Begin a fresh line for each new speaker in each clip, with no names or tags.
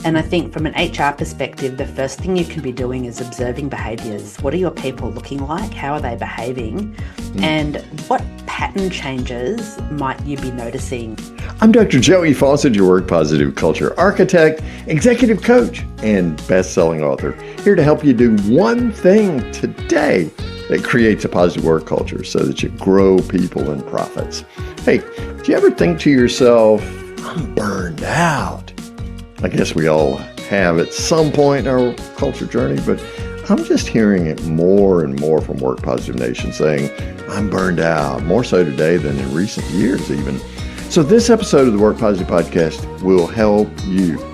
And I think from an HR perspective, the first thing you can be doing is observing behaviours. What are your people looking like? How are they behaving? And what pattern changes might you be noticing?
I'm Dr. Joey Fawcett, your Work Positive Culture architect, executive coach, and best-selling author, here to help you do one thing today that creates a positive work culture so that you grow people and profits. Hey, do you ever think to yourself, I'm burned out? I guess we all have at some point in our culture journey, but I'm just hearing it more and more from Work Positive Nation saying, I'm burned out, more so today than in recent years even. So this episode of the Work Positive Podcast will help you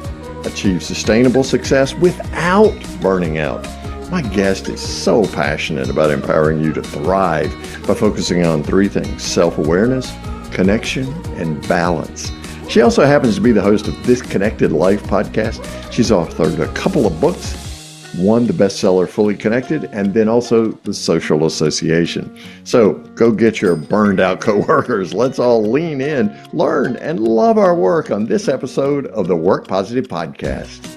achieve sustainable success without burning out. My guest is so passionate about empowering you to thrive by focusing on three things: self-awareness, connection, and balance. She also happens to be the host of This Connected Life podcast. She's authored a couple of books, one, the bestseller Fully Connected, and then also The Social Association. So go get your burned out coworkers. Let's all lean in, learn, and love our work on this episode of the Work Positive Podcast.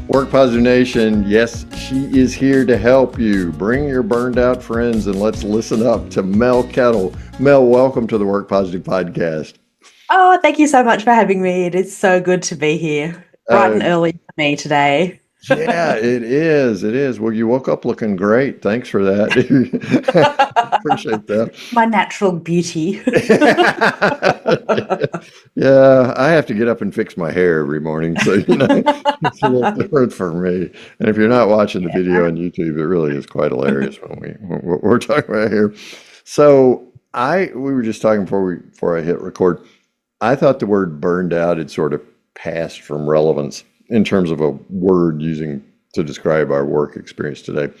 Work Positive Nation, yes, she is here to help you. Bring your burned out friends and let's listen up to Mel Kettle. Mel, welcome to the Work Positive Podcast.
Oh, thank you so much for having me. It is so good to be here. Bright and early for me today.
Yeah, it is. It is. Well, you woke up looking great. Thanks for that. Appreciate that.
My natural beauty.
Yeah, I have to get up and fix my hair every morning. So, it's a little different for me. And if you're not watching the video on YouTube, it really is quite hilarious when we're talking about hair. So we were just talking before I hit record. I thought the word burned out had sort of passed from relevance in terms of a word using to describe our work experience today.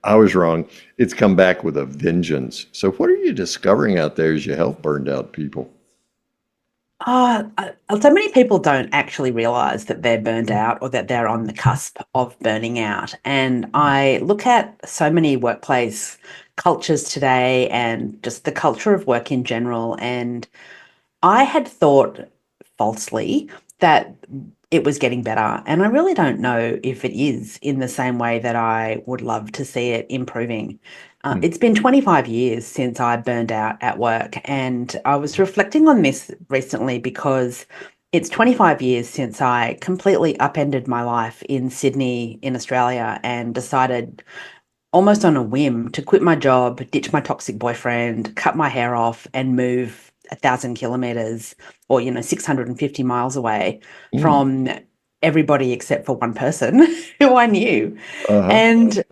I was wrong. It's come back with a vengeance. So what are you discovering out there as you help burned out people?
So many people don't actually realize that they're burned out or that they're on the cusp of burning out. And I look at so many workplace cultures today and just the culture of work in general. And I had thought falsely that it was getting better. And I really don't know if it is in the same way that I would love to see it improving. It's been 25 years since I burned out at work. And I was reflecting on this recently because it's 25 years since I completely upended my life in Sydney, in Australia, and decided almost on a whim to quit my job, ditch my toxic boyfriend, cut my hair off, and move 1,000 kilometers or 650 miles away from everybody except for one person who I knew. And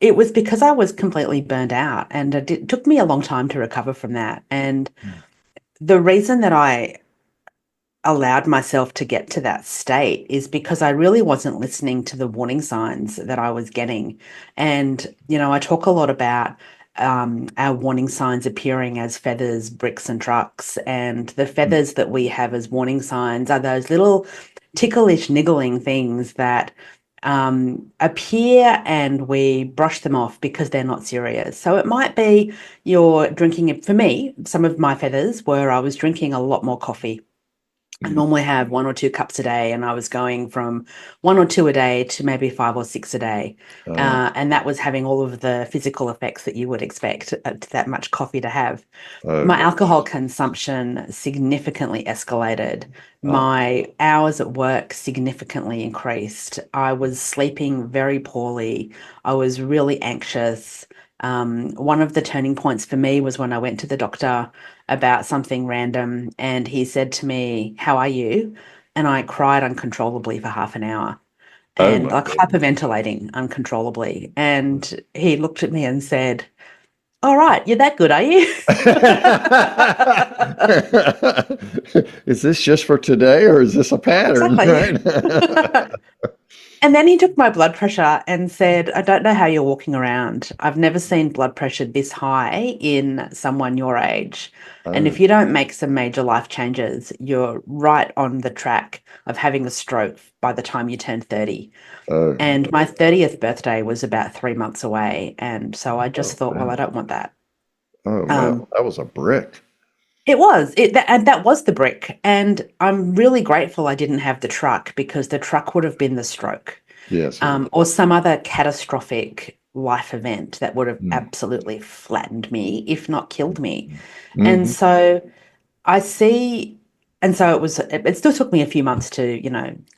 it was because I was completely burned out, and it took me a long time to recover from that. And the reason that I allowed myself to get to that state is because I really wasn't listening to the warning signs that I was getting. And, I talk a lot about our warning signs appearing as feathers, bricks, and trucks. And the feathers that we have as warning signs are those little ticklish, niggling things that appear and we brush them off because they're not serious. So it might be you're drinking, for me, some of my feathers were I was drinking a lot more coffee. I normally have 1 or 2 cups a day, and I was going from 1 or 2 a day to maybe 5 or 6 a day. And that was having all of the physical effects that you would expect that much coffee to have. My alcohol consumption significantly escalated. My hours at work significantly increased. I was sleeping very poorly. I was really anxious. One of the turning points for me was when I went to the doctor about something random, and he said to me, "How are you?" And I cried uncontrollably for half an hour and like hyperventilating uncontrollably. And he looked at me and said, "All right, you're that good, are you?"
Is this just for today or is this a pattern?
Exactly.
Right?
And then he took my blood pressure and said, "I don't know how you're walking around. I've never seen blood pressure this high in someone your age. And if you don't make some major life changes, you're right on the track of having a stroke by the time you turn 30. And my 30th birthday was about 3 months away. And so I just thought, well, I don't want that.
Oh, no, that was a brick.
And that was the brick. And I'm really grateful I didn't have the truck because the truck would have been the stroke,
Yes, it
or some other catastrophic life event that would have
would.
absolutely flattened me, if not killed me. And
Mm-hmm.
so I see, and so it still took me a few months to,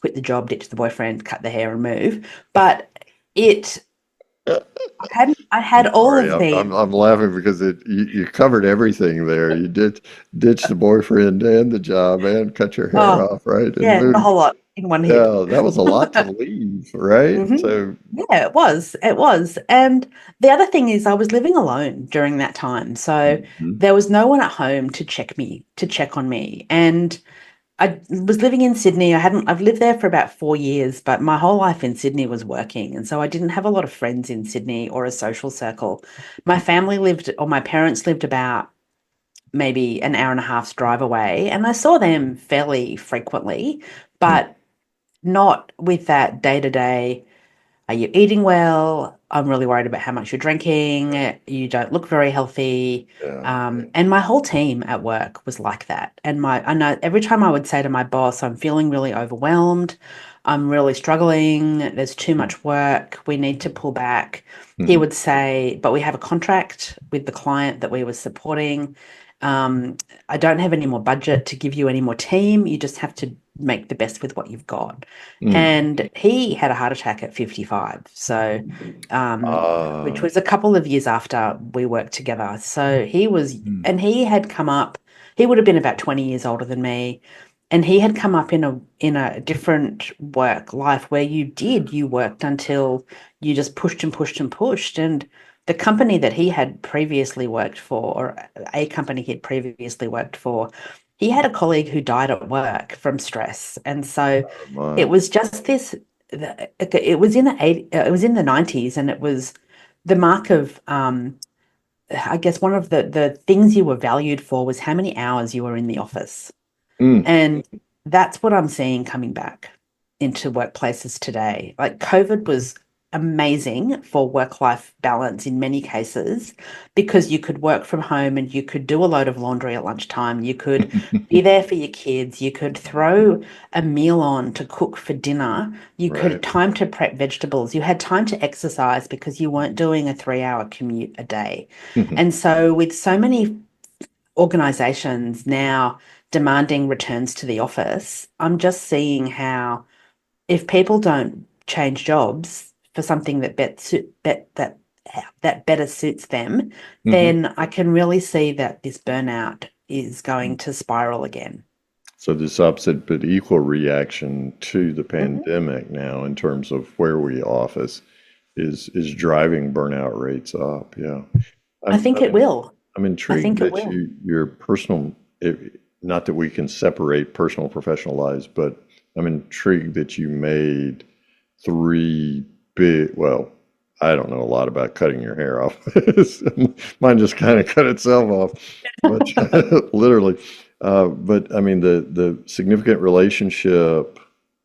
quit the job, ditch the boyfriend, cut the hair and move. But it, I had all
Sorry,
of these.
I'm laughing because you covered everything there. You did ditch the boyfriend and the job and cut your hair
Oh,
off, right? And
yeah, the
move.
whole lot in one hit.
Yeah, that was a lot to leave, right?
hmm
So,
Yeah, it was. It was. And the other thing is I was living alone during that time. So
mhm.
there was no one at home to check on me. And I was living in Sydney. I've lived there for about 4 years, but my whole life in Sydney was working. And so I didn't have a lot of friends in Sydney or a social circle. My parents lived about maybe an hour and a half's drive away, and I saw them fairly frequently,
Mm,
but not with that day to day. Are you eating well? I'm really worried about how much you're drinking. You don't look very healthy.
yeah.
And my whole team at work was like that. I know every time I would say to my boss, I'm feeling really overwhelmed. I'm really struggling. There's too much work. We need to pull back. He
Mhm.
would say, but we have a contract with the client that we were supporting. Um, I don't have any more budget to give you any more team. You just have to make the best with what you've got.
Mm.
And he had a heart attack at 55. So, which
Ah,
was a couple of years after we worked together. So
mm,
and he had come up, he would have been about 20 years older than me. And he had come up in a different work life where you worked until you just pushed and pushed and pushed. And the company that he had previously worked for, or a company he had previously worked for, he had a colleague who died at work from stress. And so
my.
it was just this, it was it was in the 90s, and it was the mark of, I guess one of the things you were valued for was how many hours you were in the office.
Mm,
And that's what I'm seeing coming back into workplaces today. Like COVID was amazing for work-life balance in many cases because you could work from home and you could do a load of laundry at lunchtime. You could be there for your kids. You could throw a meal on to cook for dinner. You could have
right.
time to prep vegetables. You had time to exercise because you weren't doing a 3-hour commute a day. And so with so many organizations now demanding returns to the office, I'm just seeing how if people don't change jobs for something that better suits them,
Mhm.
then I can really see that this burnout is going to spiral again.
So this opposite but equal reaction to the
Mhm.
pandemic now in terms of where we office is driving burnout rates up. Yeah.
I
I'm
think
I'm,
it will.
I'm
I
intrigued
think it
that
will.
your personal if, not that we can separate personal and professional lives, but I'm intrigued that you made three big, well, I don't know a lot about cutting your hair off. Mine just kind of cut itself off, but literally. But I mean, the significant relationship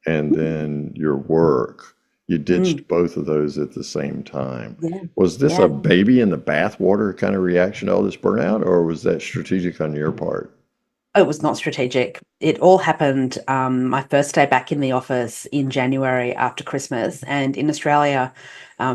and then your work, you
Mm,
ditched both of those at the same time.
yeah,
Was this a
yeah.
baby in the bathwater kind of reaction to all this burnout, or was that strategic on your part?
It was not strategic. It all happened my first day back in the office in January after Christmas. And in Australia,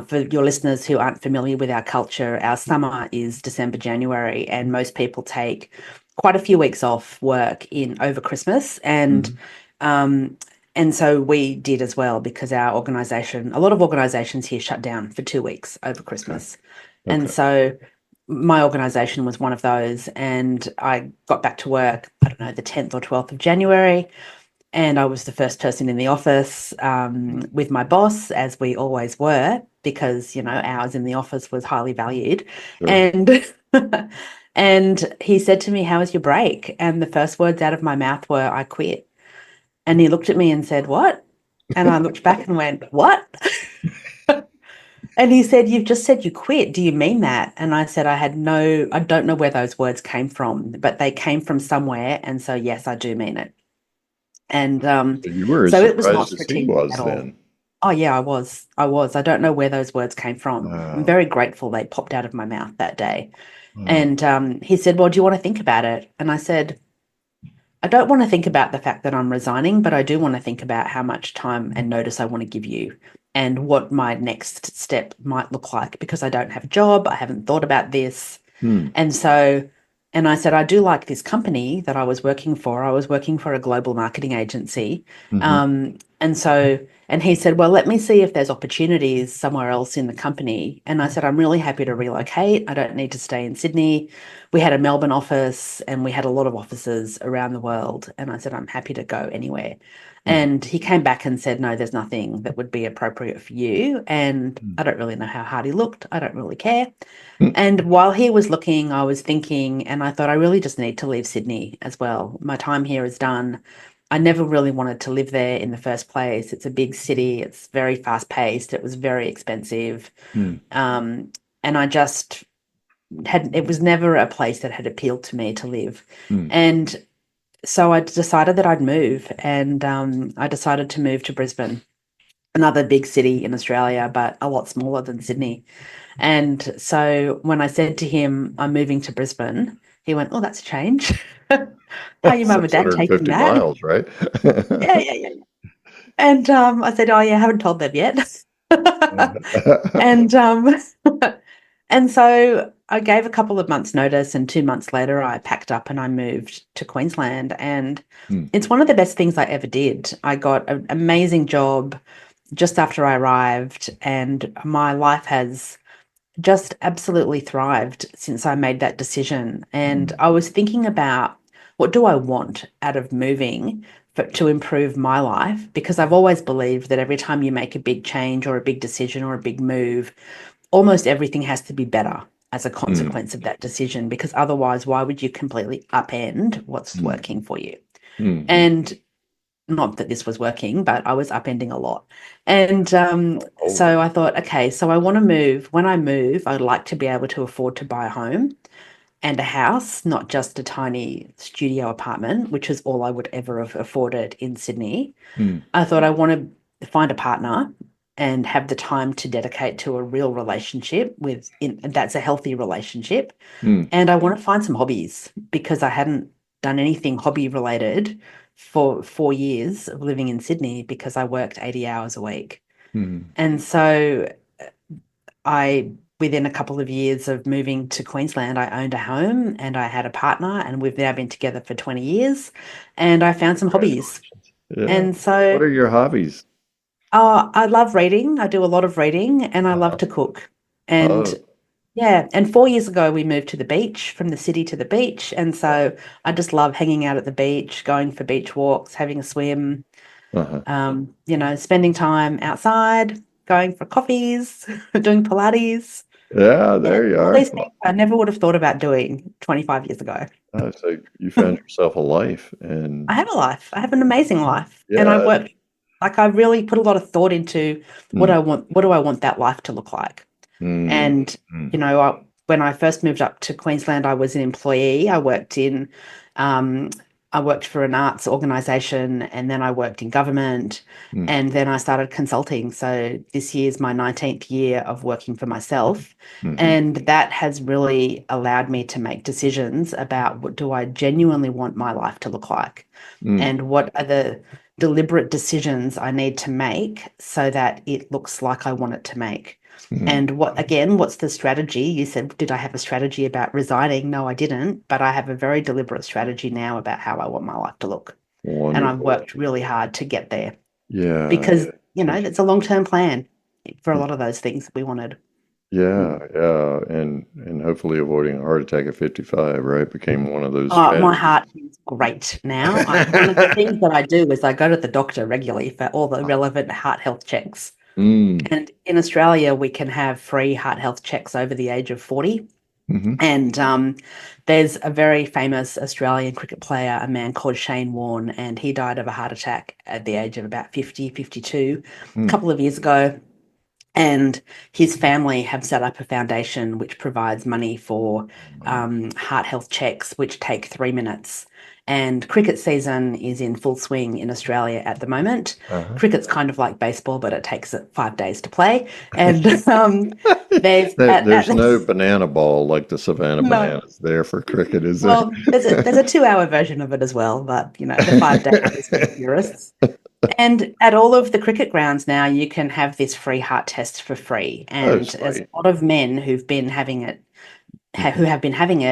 for your listeners who aren't familiar with our culture, our summer is December, January, and most people take quite a few weeks off work in over Christmas.
Mhm.
Um, and so we did as well because a lot of organizations here shut down for 2 weeks over
Okay.
Christmas. And
Okay.
so my organization was one of those, and I got back to work, I don't know, the 10th or 12th of January, and I was the first person in the office with my boss, as we always were, because hours in the office was highly valued.
Sure.
And and he said to me, "How was your break?" And the first words out of my mouth were, "I quit." And he looked at me and said, "What?" And I looked back and went, "What?" And he said, "You've just said you quit. Do you mean that?" And I said, I don't know where those words came from, but they came from somewhere. And so, yes, I do mean it. And
So you were as
so it was not
surprised as he
strategic at
was
all.
then.
Oh, yeah, I was. I was. I don't know where those words came from. I'm
Wow.
very grateful they popped out of my mouth that day.
Wow.
And he said, well, do you want to think about it? And I said, I don't want to think about the fact that I'm resigning, but I do want to think about how much time and notice I want to give you and what my next step might look like because I don't have a job. I haven't thought about this.
Hmm.
And so, and I said, I do like this company that I was working for. I was working for a global marketing agency.
Hmm.
And so, and he said, well, let me see if there's opportunities somewhere else in the company. And I said, I'm really happy to relocate. I don't need to stay in Sydney. We had a Melbourne office and we had a lot of offices around the world. And I said, I'm happy to go anywhere.
Hmm.
And he came back and said, no, there's nothing that would be appropriate for you. And I don't really know how hard he looked. I don't really care.
Hmm.
And while he was looking, I was thinking, and I thought, I really just need to leave Sydney as well. My time here is done. I never really wanted to live there in the first place. It's a big city, it's very fast paced, it was very expensive.
Hmm.
Um, and I just it was never a place that had appealed to me to live.
Hmm.
And so I decided that I'd move, and I decided to move to Brisbane, another big city in Australia, but a lot smaller than Sydney. And so when I said to him, I'm moving to Brisbane, he went, oh, that's a change. How your mum and dad taking
650
that?
miles, right?
Yeah, yeah, yeah. And I said, oh, yeah, I haven't told them yet. And and so I gave a couple of months' notice, and 2 months later, I packed up and I moved to Queensland. And
Hmm.
it's one of the best things I ever did. I got an amazing job just after I arrived, and my life has just absolutely thrived since I made that decision. And
Hmm.
I was thinking about what do I want out of moving to improve my life? Because I've always believed that every time you make a big change or a big decision or a big move, almost everything has to be better as a
Hmm.
consequence of that decision. Because otherwise, why would you completely upend what's
Hmm.
working for you?
Hmm.
And not that this was working, but I was upending a lot. And
Oh.
so I thought, okay, so I want to move. When I move, I'd like to be able to afford to buy a home and a house, not just a tiny studio apartment, which is all I would ever have afforded in Sydney.
Hmm.
I thought I want to find a partner and have the time to dedicate to a real relationship that's a healthy relationship.
Hmm.
And I want to find some hobbies because I hadn't done anything hobby related for 4 years of living in Sydney because I worked 80 hours a week.
Hmm.
And so I, within a couple of years of moving to Queensland, I owned a home and I had a partner, and we've now been together for 20 years. And I found some hobbies.
Congratulations. Yeah.
And
What
so
are your hobbies?
I love reading. I do a lot of reading and I love
Uh-huh.
to cook.
Oh.
And yeah, and 4 years ago we moved to the beach, from the city to the beach. And so I just love hanging out at the beach, going for beach walks, having a swim,
Uh-huh.
spending time outside, going for coffees, doing Pilates.
Yeah,
Yeah,
there you
all
are.
these things I never would have thought about doing 25 years ago.
So you found yourself a life, and
I have a life. I have an amazing life. And I
yeah.
work, like I really put a lot of thought into
Mm.
what do I want that life to look like?
Mm.
And,
Mm.
when I first moved up to Queensland, I was an employee. Um, I worked for an arts organisation, and then I worked in government,
Mm.
and then I started consulting. So this year's my 19th year of working for myself.
Mhm.
And that has really allowed me to make decisions about what do I genuinely want my life to look like,
Mm.
and what are the deliberate decisions I need to make so that it looks like I want it to make.
Mm.
And what's the strategy? You said, did I have a strategy about resigning? No, I didn't, but I have a very deliberate strategy now about how I want my life to look. And I've
Wonderful.
worked really hard to get there
Yeah.
because,
Such
it's a long-term plan for a lot of those things that we wanted.
yeah, yeah, and hopefully avoiding a heart attack at 55, right? Became one of those
My
strategies.
heart is great now. One of the things that I do is I go to the doctor regularly for all the relevant heart health checks.
Mm.
And in Australia, we can have free heart health checks over the age of 40.
Mhm.
And there's a very famous Australian cricket player, a man called Shane Warne, and he died of a heart attack at the age of about 50, 52, a
Mm.
couple of years ago. And his family have set up a foundation which provides money for heart health checks, which take 3 minutes. and cricket season is in full swing in Australia at the moment.
Uh-huh.
Cricket's kind of like baseball, but it takes it 5 days to play. And they've
There's no banana ball like the Savannah
no.
Bananas there for cricket, is there?
Well, there's a 2 hour version of it as well, but the 5 day one is for the purists. And at all of the cricket grounds now, you can have this free heart test for free.
Oh,
And there's a
sweet.
lot of men who've been having it,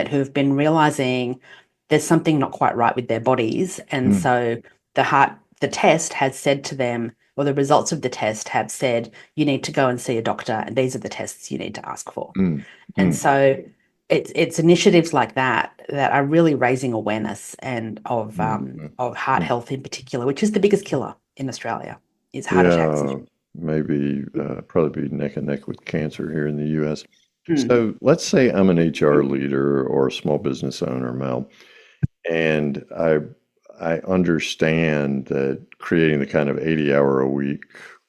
who've been realizing there's something not quite right with their bodies. And
Mm,
so the test has said to them, or the results of the test have said, you need to go and see a doctor, and these are the tests you need to ask for.
mm,
And
mm,
so it's initiatives like that that are really raising awareness and
mm, mm,
of heart
mm.
health in particular, which is the biggest killer in Australia, is heart attacks.
Yeah, maybe probably be neck and neck with cancer here in the US.
Mm.
So let's say I'm an HR leader or a small business owner, Mel, and I understand that creating the kind of 80-hour a week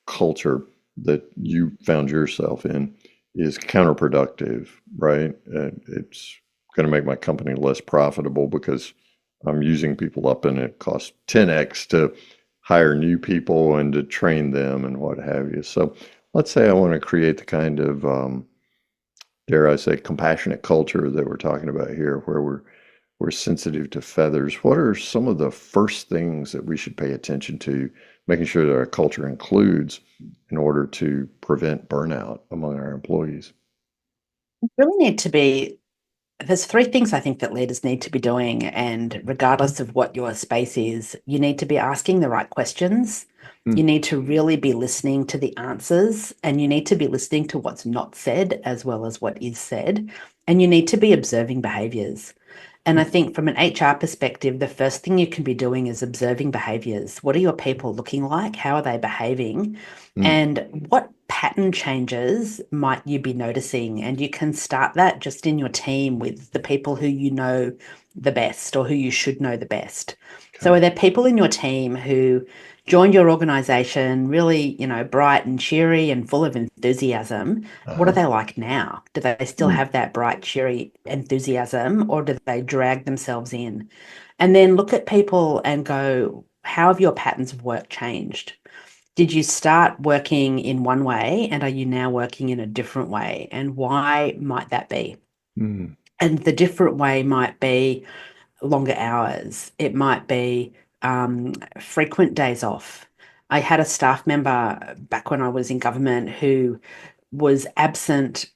culture that you found yourself in is counterproductive, right? It's going to make my company less profitable because I'm using people up and it costs 10x to hire new people and to train them and what have you. So let's say I want to create the kind of dare I say, compassionate culture that we're talking about here, where we're sensitive to feathers. What are some of the first things that we should pay attention to, making sure that our culture includes in order to prevent burnout among our employees?
Really need to be There's three things I think that leaders need to be doing, and regardless of what your space is, you need to be asking the right questions. You
Mm,
need to really be listening to the answers, and you need to be listening to what's not said as well as what is said. And you need to be observing behaviors. And I think from an HR perspective, the first thing you can be doing is observing behaviors. What are your people looking like? How are they behaving?
mm,
And what pattern changes might you be noticing? And you can start that just in your team with the people who you know the best or who you should know the best. So
okay.
are there people in your team who joined your organization really, bright and cheery and full of enthusiasm? What are
Uh-huh.
they like now? Do they still
Mm,
have that bright, cheery enthusiasm, or do they drag themselves in? And then look at people and go, how have your patterns of work changed? Did you start working in one way and are you now working in a different way? And why might that be?
mm,
And the different way might be longer hours. It might be frequent days off. I had a staff member back when I was in government who was absent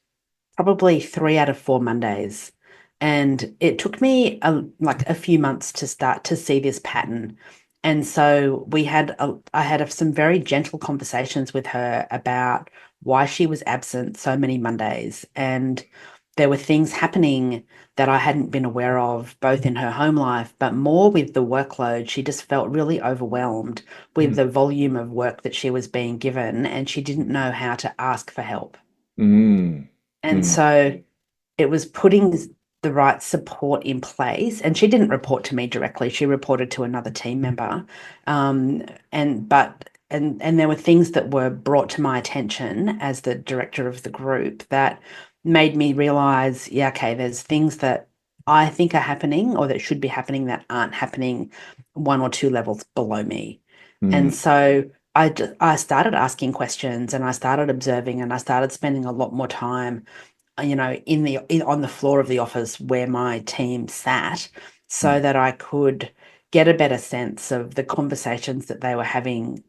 probably 3 out of 4 Mondays. And it took me like a few months to start to see this pattern. And so I had some very gentle conversations with her about why she was absent so many Mondays. And there were things happening that I hadn't been aware of, both in her home life, but more with the workload. She just felt really overwhelmed with
mm,
the volume of work that she was being given, and she didn't know how to ask for help.
mm,
And
mm,
so it was putting the right support in place. And she didn't report to me directly. She reported to another team member. And there were things that were brought to my attention as the director of the group that made me realize, yeah, okay, there's things that I think are happening or that should be happening that aren't happening one or two levels below me.
mm,
And so I started asking questions and I started observing and I started spending a lot more time on the floor of the office where my team sat, so
mm,
that I could get a better sense of the conversations that they were having,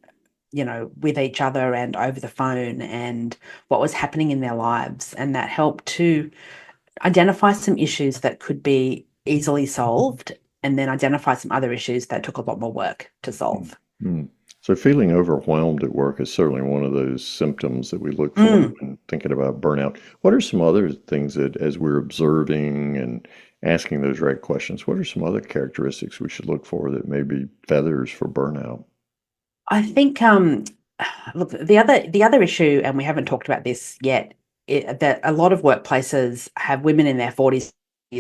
with each other and over the phone, and what was happening in their lives. And that helped to identify some issues that could be easily solved, and then identify some other issues that took a lot more work to
mm,
solve.
mm. So feeling overwhelmed at work is certainly one of those symptoms that we look for
Mm.
when thinking about burnout. What are some other things that, as we're observing and asking those right questions, what are some other characteristics we should look for that may be feathers for burnout?
I think look, the other issue, and we haven't talked about this yet, that a lot of workplaces have women in their 40s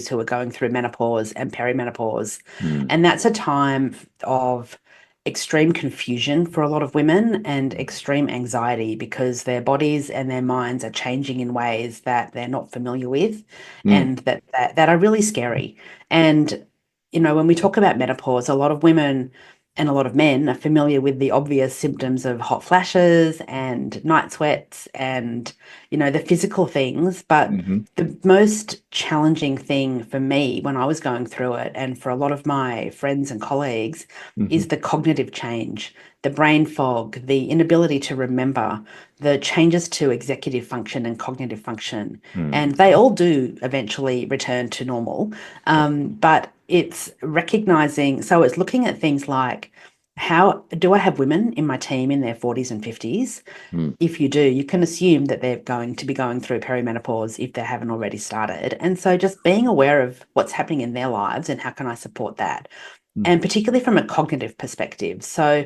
who are going through menopause and perimenopause,
Mm,
and that's a time of extreme confusion for a lot of women and extreme anxiety because their bodies and their minds are changing in ways that they're not familiar with,
mm,
and that are really scary. And when we talk about menopause, a lot of women and a lot of men are familiar with the obvious symptoms of hot flashes and night sweats and, the physical things. But
Hmm.
the most challenging thing for me when I was going through it, and for a lot of my friends and colleagues,
Hmm.
is the cognitive change, the brain fog, the inability to remember, the changes to executive function and cognitive function.
Hmm.
And they all do eventually return to normal. But it's recognizing, so it's looking at things like, how do I have women in my team in their 40s and 50s?
Hmm.
If you do, you can assume that they're going to be going through perimenopause if they haven't already started. And so just being aware of what's happening in their lives and how can I support that?
Hmm.
And particularly from a cognitive perspective. So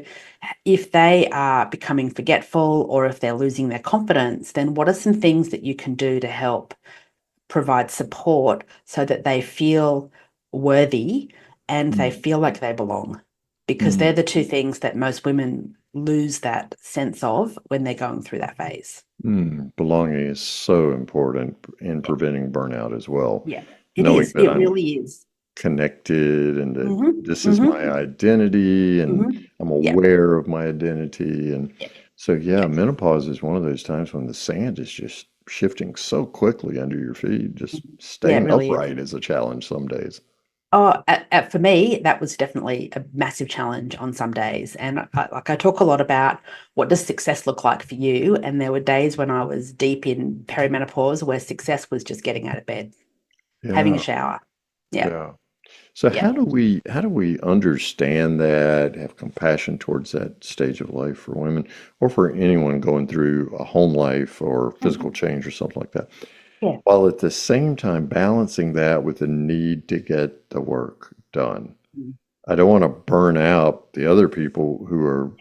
if they are becoming forgetful or if they're losing their confidence, then what are some things that you can do to help provide support so that they feel worthy and they
Hmm.
feel like they belong? Because
Hmm.
they're the two things that most women lose that sense of when they're going through that phase.
Belonging is so important in preventing burnout as well.
Yeah, it
Knowing
is.
that
It
I'm
really is.
connected and that
Hmm.
this is
Hmm.
my identity and
Hmm.
I'm
Yeah,
aware of my identity. And
yeah,
so, yeah,
yeah,
menopause is one of those times when the sand is just shifting so quickly under your feet. Just
yeah. It
staying
really is.
upright is a challenge some days.
Oh, for me, that was definitely a massive challenge on some days. And I talk a lot about what does success look like for you. And there were days when I was deep in perimenopause where success was just getting out of bed, having a
Yeah,
shower. Yeah,
yeah. So
yeah.
how do we understand that, have compassion towards that stage of life for women or for anyone going through a home life or physical
Mhm.
change or something like that,
Yeah.
while at the same time balancing that with the need to get the work done?
Mhm.
I don't want to burn out the other people who are,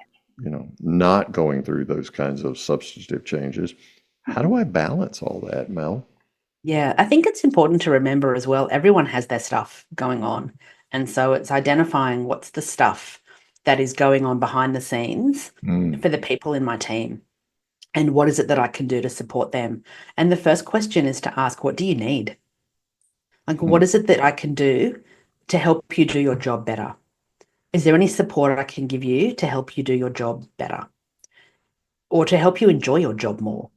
not going through those kinds of substantive changes. How do I balance all that, Mel?
Yeah, I think it's important to remember as well, everyone has their stuff going on. And so it's identifying what's the stuff that is going on behind the scenes
Mm,
for the people in my team. And what is it that I can do to support them? And the first question is to ask, what do you need? Like,
mm,
what is it that I can do to help you do your job better? Is there any support I can give you to help you do your job better or to help you enjoy your job more?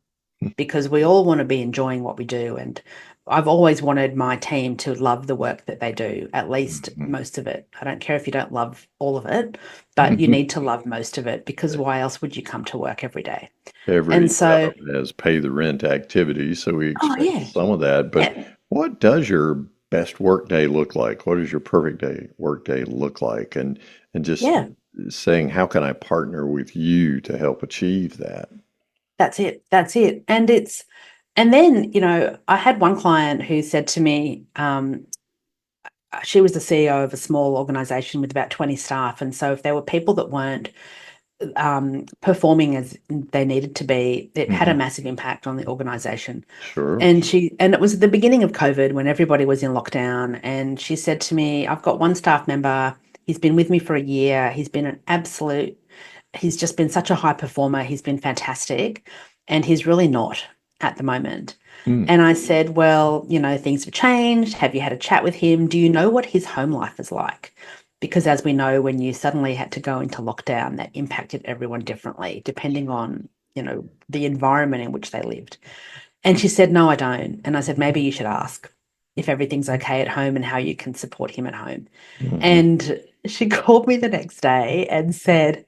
Because we all want to be enjoying what we do. And I've always wanted my team to love the work that they do, at least
mm,
most of it. I don't care if you don't love all of it, but you
mm.
need to love most of it because why else would you come to work every day? And
Every
so,
job has pay the rent activity, so we
oh,
expect
yeah,
some of that. But
yeah,
what does your best work day look like? What does your perfect day work day look like? And just
yeah.
saying, how can I partner with you to help achieve that?
That's it. That's it. And then, I had one client who said to me, she was the CEO of a small organization with about 20 staff. And so if there were people that weren't performing as they needed to be, it had a
Hmm.
massive impact on the organization.
Sure.
And it was at the beginning of COVID when everybody was in lockdown. And she said to me, I've got one staff member, he's been with me for a year. He's just been such a high performer. He's been fantastic. And he's really not at the moment.
Mm.
And I said, well, things have changed. Have you had a chat with him? Do you know what his home life is like? Because as we know, when you suddenly had to go into lockdown, that impacted everyone differently, depending on, the environment in which they lived. And she said, no, I don't. And I said, maybe you should ask if everything's okay at home and how you can support him at home.
Hmm.
And she called me the next day and said,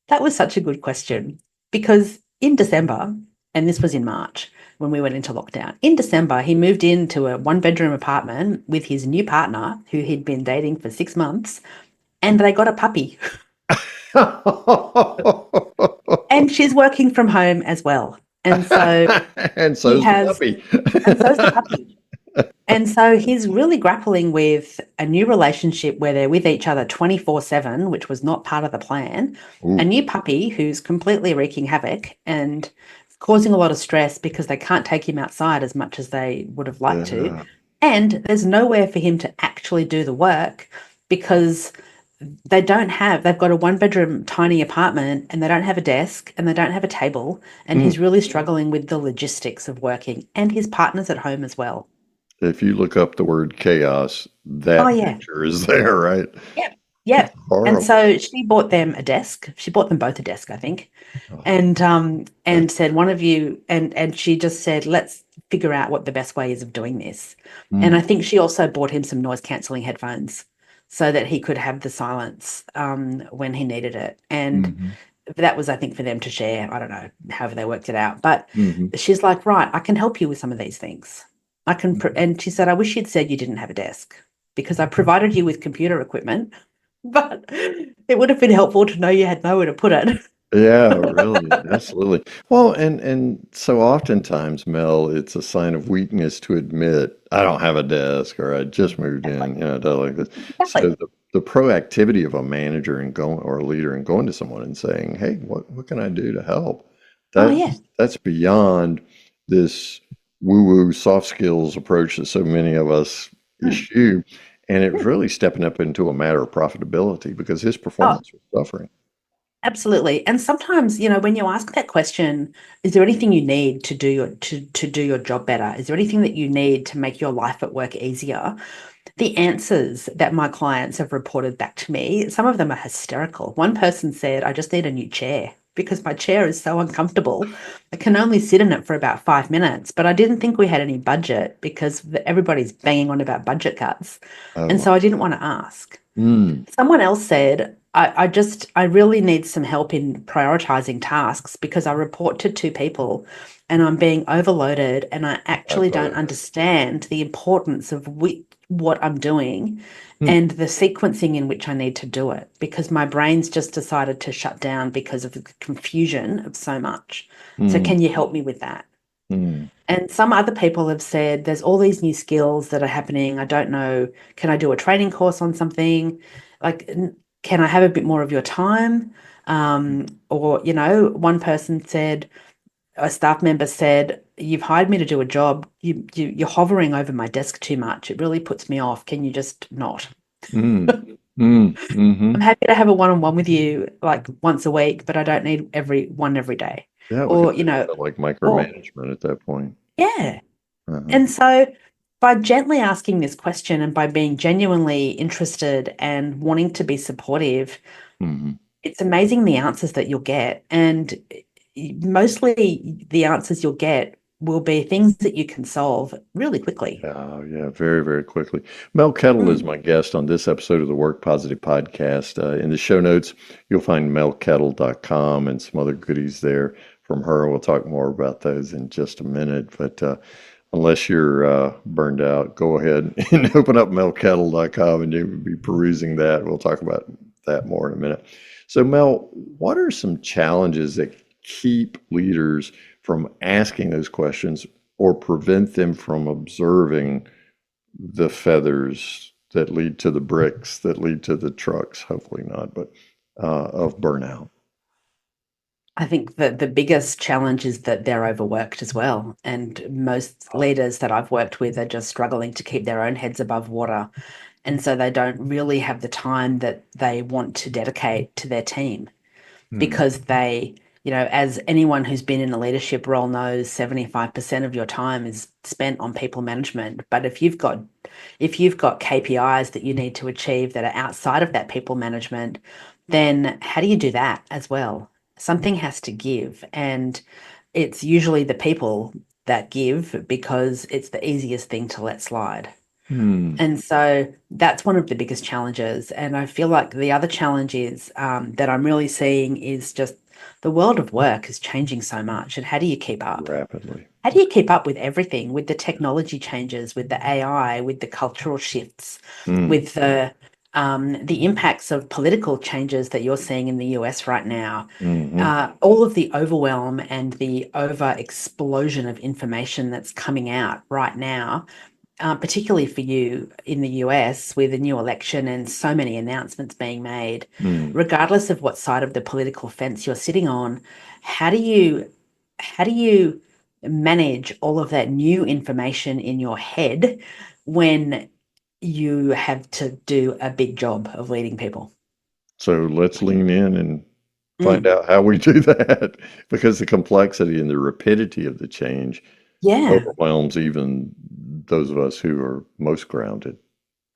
that was such a good question because in December, and this was in March when we went into lockdown, in December, he moved into a one-bedroom apartment with his new partner who he'd been dating for 6 months, and they got a puppy. And she's working from home as well. And so
And
he
so's the
has,
puppy.
and so's the puppy. And so he's really grappling with a new relationship where they're with each other 24/7, which was not part of the plan, a
Ooh,
new puppy who's completely wreaking havoc and causing a lot of stress because they can't take him outside as much as they would have liked to.
yeah.
And there's nowhere for him to actually do the work because they've got a one-bedroom tiny apartment and they don't have a desk and they don't have a table. And
Mm.
he's really struggling with the logistics of working, and his partner's at home as well.
If you look up the word chaos,
Oh,
that
yeah.
picture is there, right?
Yep.
It's
Yep. And
horrible.
so she bought them a desk. She bought them both a desk, I think.
Oh,
And
that's,
said one of you and she just said, let's figure out what the best way is of doing this. And
mm,
I think she also bought him some noise cancelling headphones so that he could have the silence when he needed it. And
mhm,
that was, I think, for them to share. I don't know, however they worked it out. But
mhm.
she's like, right, I can help you with some of these things. I can, and she said, I wish you'd said you didn't have a desk because I provided you with computer equipment, but it would have been helpful to know you had nowhere to put it.
Yeah, really, absolutely. Well, and so oftentimes, Mel, it's a sign of weakness to admit I don't have a desk or I just moved in, like this. So
Exactly.
the proactivity of a manager and going or a leader and going to someone and saying, "Hey, what can I do to help?"
Oh, yeah.
That's beyond this woo-woo soft skills approach that so many of us
Mm,
eschew, and it was
mm.
really stepping up into a matter of profitability because his
Oh,
performance was suffering.
absolutely. And sometimes, when you ask that question, is there anything you need to do to do your job better? Is there anything that you need to make your life at work easier? The answers that my clients have reported back to me, some of them are hysterical. One person said, I just need a new chair because my chair is so uncomfortable. I can only sit in it for about 5 minutes, but I didn't think we had any budget because everybody's banging on about budget cuts. And
Oh,
so I didn't want to ask.
mm,
Someone else said, I really need some help in prioritizing tasks because I report to two people and I'm being overloaded and I
I've
actually
heard
don't
of that.
understand the importance of what I'm doing
Hmm.
and the sequencing in which I need to do it because my brain's just decided to shut down because of the confusion of so much. So
Mm,
can you help me with that?
mm,
And some other people have said there's all these new skills that are happening. I don't know. Can I do a training course on something? Like, can I have a bit more of your time? Or, one person said, a staff member said, you've hired me to do a job. You're hovering over my desk too much. It really puts me off. Can you just not?
mm, mm,
I'm
mm-hmm.
happy to have a one-on-one with you like once a week, but I don't need every day.
Yeah, because
Or,
it felt like
or
micromanagement at that point.
yeah.
Uh-huh.
And so, by gently asking this question and by being genuinely interested and wanting to be supportive,
Hmm.
it's amazing the answers that you'll get. And mostly the answers you'll get will be things that you can solve really quickly.
Oh, yeah, very, very quickly. Mel Kettle is
Mm.
my guest on this episode of the Work Positive podcast. In the show notes, you'll find melkettle.com and some other goodies there from her. We'll talk more about those in just a minute. But unless you're burned out, go ahead and open up melkettle.com and you'll be perusing that. We'll talk about that more in a minute. So, Mel, what are some challenges that keep leaders from asking those questions or prevent them from observing the feathers that lead to the bricks that lead to the trucks? Hopefully not, but of burnout.
I think that the biggest challenge is that they're overworked as well. And most leaders that I've worked with are just struggling to keep their own heads above water. And so they don't really have the time that they want to dedicate to their team
Hmm.
because as anyone who's been in a leadership role knows, 75% of your time is spent on people management. But if you've got KPIs that you need to achieve that are outside of that people management, then how do you do that as well? Something has to give. And it's usually the people that give because it's the easiest thing to let slide.
Hmm.
And so that's one of the biggest challenges. And I feel like the other challenge is that I'm really seeing is just the world of work is changing so much. And how do you keep up?
Rapidly.
How do you keep up with everything, with the technology changes, with the AI, with the cultural shifts,
Hmm.
with the impacts of political changes that you're seeing in the US right now?
Hmm.
All of the overwhelm and the over explosion of information that's coming out right now, particularly for you in the US with a new election and so many announcements being made,
Hmm.
regardless of what side of the political fence you're sitting on, how do you manage all of that new information in your head when you have to do a big job of leading people?
So let's lean in and find
Mm,
out how we do that because the complexity and the rapidity of the change
yeah.
overwhelms even those of us who are most grounded.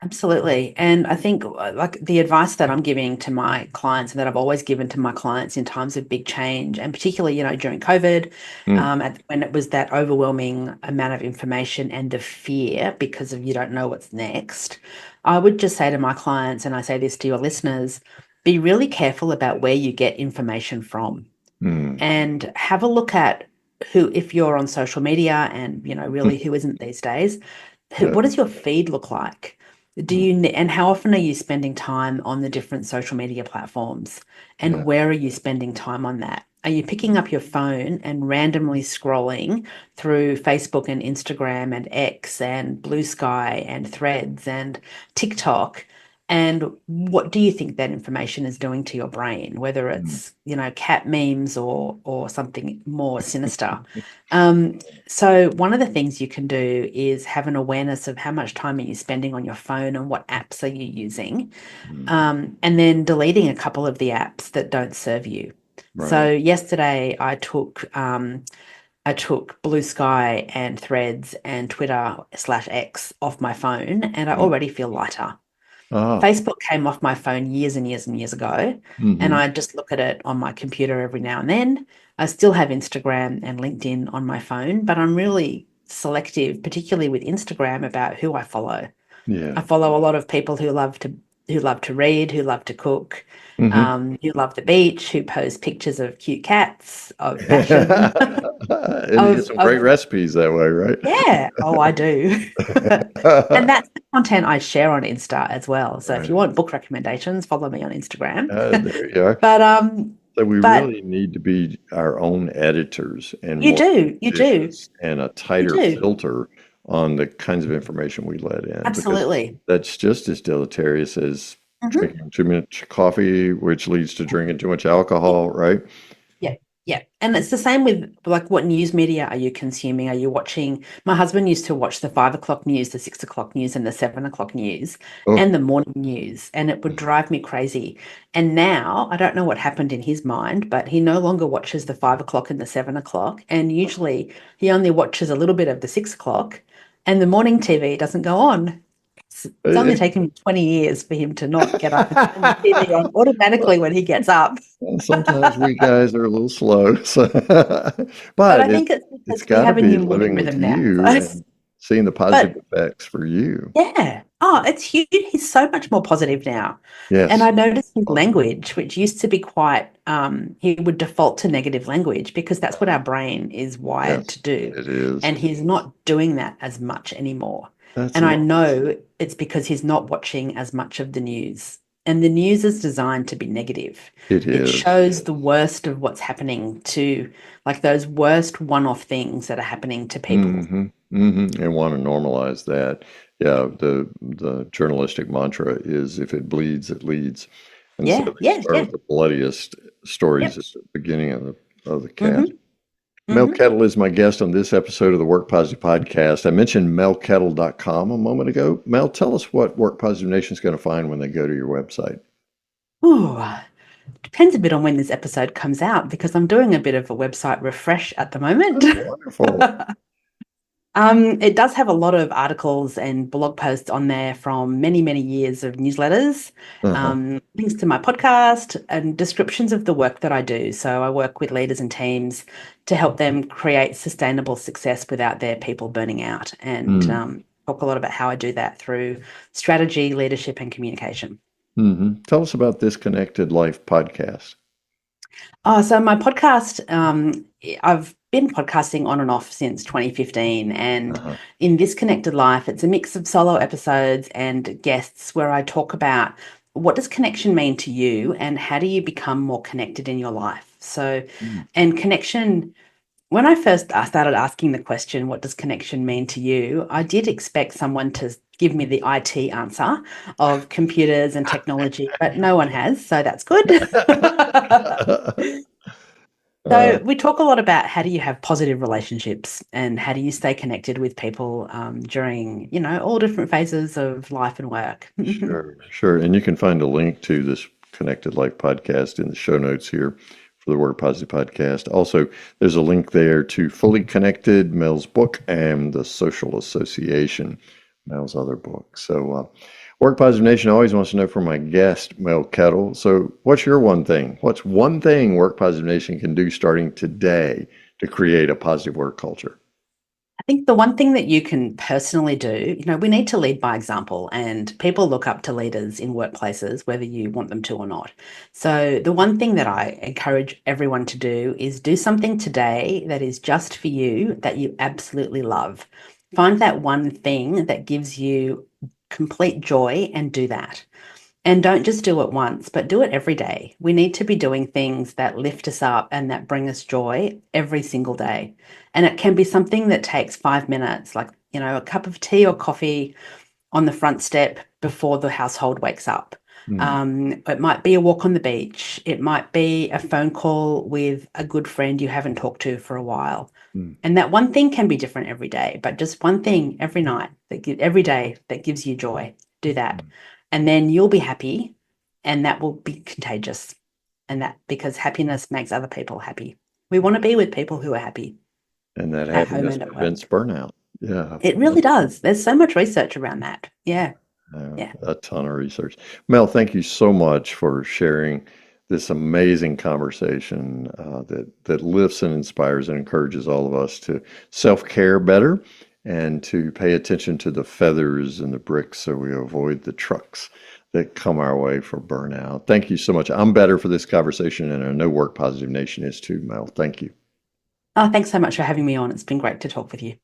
Absolutely. And I think like the advice that I'm giving to my clients and that I've always given to my clients in times of big change, and particularly, during COVID,
Mm,
when it was that overwhelming amount of information and the fear because of you don't know what's next, I would just say to my clients, and I say this to your listeners, be really careful about where you get information from
mm,
and have a look at who, if you're on social media and,
mm,
really who isn't these days,
yeah,
what does your feed look like?
mm,
And how often are you spending time on the different social media platforms?
yeah.
And where are you spending time on that? Are you picking up your phone and randomly scrolling through Facebook and Instagram and X and Blue Sky and Threads and TikTok? And what do you think that information is doing to your brain, whether
Mm,
it's, cat memes or something more sinister? Um, so one of the things you can do is have an awareness of how much time are you spending on your phone and what apps are you using,
mm,
and then deleting a couple of the apps that don't serve you. So
right.
yesterday I took Blue Sky and Threads and Twitter/X off my phone, and I
Mm.
already feel lighter.
Ah,
Facebook came off my phone years and years and years ago, and
hmm,
I just look at it on my computer every now and then. I still have Instagram and LinkedIn on my phone, but I'm really selective, particularly with Instagram, about who I follow. I
yeah.
follow a lot of people who love to read, who love to cook,
Hmm.
who love the beach, who post pictures of cute cats, of fashion,
And you get
of
some great
of
recipes that way, right?
yeah. Oh, I do. And that's the content I share on Insta as well. So if you
Right.
want book recommendations, follow me on Instagram.
There you are.
But um,
So we
but
really need to be our own editors and
you
more
do, you do,
judicious and a
you
tighter
do.
filter on the kinds of information we let in, because
Absolutely.
that's just as deleterious as
Mhm.
drinking too much coffee, which leads to drinking too much alcohol, right?
Yeah, yeah. And it's the same with like what news media are you consuming? Are you watching? My husband used to watch the 5 o'clock news, the 6 o'clock news, and the 7 o'clock news
Oh,
and the morning news, and it would drive me crazy. And now I don't know what happened in his mind, but he no longer watches the 5 o'clock and the 7 o'clock. And usually he only watches a little bit of the 6 o'clock, and the morning TV doesn't go on. It's only
it,
taken me 20 years for him to not get up and turn the TV on automatically when he gets up.
well, sometimes we guys are a little slow, so
But
but
I think it's
it's
because we
got to
have a
be
new morning
living with
rhythm now.
you
So,
and seeing the positive
but
effects for you.
yeah, oh, it's huge. He's so much more positive now. And
Yes.
I noticed his language, which used to be quite, he would default to negative language because that's what our brain is wired
Yes,
to do.
it is.
And he's not doing that as much anymore.
That's
And I
nice.
know it's because he's not watching as much of the news. And the news is designed to be negative.
It
It
is.
shows the worst of what's happening to, like, those worst one-off things that are happening to people.
Mm-hmm. Mm-hmm. And want to normalize that. Yeah, the journalistic mantra is if it bleeds, it leads. And so
Yeah,
they
yeah,
start
yeah.
with the bloodiest stories
Yep.
at the beginning of the cast.
Hmm.
Mel
Hmm.
Kettle is my guest on this episode of the Work Positive Podcast. I mentioned melkettle.com a moment ago. Mel, tell us what Work Positive Nation is going to find when they go to your website.
Ooh, depends a bit on when this episode comes out because I'm doing a bit of a website refresh at the moment.
Oh, wonderful.
It does have a lot of articles and blog posts on there from many, many years of newsletters,
Uh-huh.
links to my podcast, and descriptions of the work that I do. So I work with leaders and teams to help them create sustainable success without their people burning out, and
Mm.
talk a lot about how I do that through strategy, leadership, and communication.
Mm-hmm. Tell us about this Connected Life podcast.
Oh, so my podcast, I've been podcasting on and off since 2015. And
Uh-huh.
in This Connected Life, it's a mix of solo episodes and guests where I talk about what does connection mean to you and how do you become more connected in your life. So,
Mm.
and connection, when I first started asking the question, what does connection mean to you? I did expect someone to give me the IT answer of computers and technology, but no one has. So that's good.
Uh,
So we talk a lot about how do you have positive relationships and how do you stay connected with people during, all different phases of life and work.
sure, sure. And you can find a link to this Connected Life podcast in the show notes here for for the Work Positive podcast. Also, there's a link there to Fully Connected, Mel's book, and The Social Association, Mel's other book. So Work Positive Nation always wants to know from my guest, Mel Kettle. So what's your one thing? What's one thing Work Positive Nation can do starting today to create a positive work culture?
I think the one thing that you can personally do, we need to lead by example, and people look up to leaders in workplaces, whether you want them to or not. So the one thing that I encourage everyone to do is do something today that is just for you, that you absolutely love. Find that one thing that gives you complete joy and do that. And don't just do it once, but do it every day. We need to be doing things that lift us up and that bring us joy every single day. And it can be something that takes 5 minutes, like, a cup of tea or coffee on the front step before the household wakes up. It might be a walk on the beach. It might be a phone call with a good friend you haven't talked to for a while. And that one thing can be different every day, but just one thing every night, every day that gives you joy. Do that. And then you'll be happy, and that will be contagious. And that, because happiness makes other people happy. We want to be with people who are happy.
And that happiness prevents burnout. Yeah.
It really does. There's so much research around that. Yeah.
A ton of research. Mel, thank you so much for sharing this amazing conversation that lifts and inspires and encourages all of us to self-care better and to pay attention to the feathers and the bricks so we avoid the trucks that come our way for burnout. Thank you so much. I'm better for this conversation, and I know Work Positive Nation is too, Mel. Thank you.
Oh, thanks so much for having me on. It's been great to talk with you.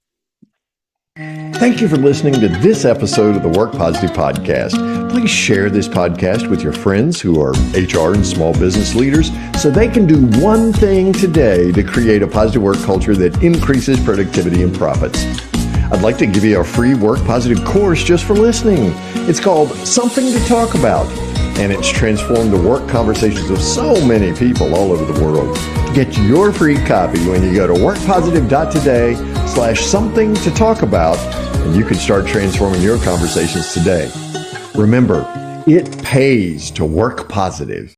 Thank you for listening to this episode of the Work Positive Podcast. Please share this podcast with your friends who are HR and small business leaders so they can do one thing today to create a positive work culture that increases productivity and profits. I'd like to give you a free Work Positive course just for listening. It's called Something to Talk About, and it's transformed the work conversations of so many people all over the world. Get your free copy when you go to workpositive.today/something to talk about, and you can start transforming your conversations today. Remember, it pays to work positive.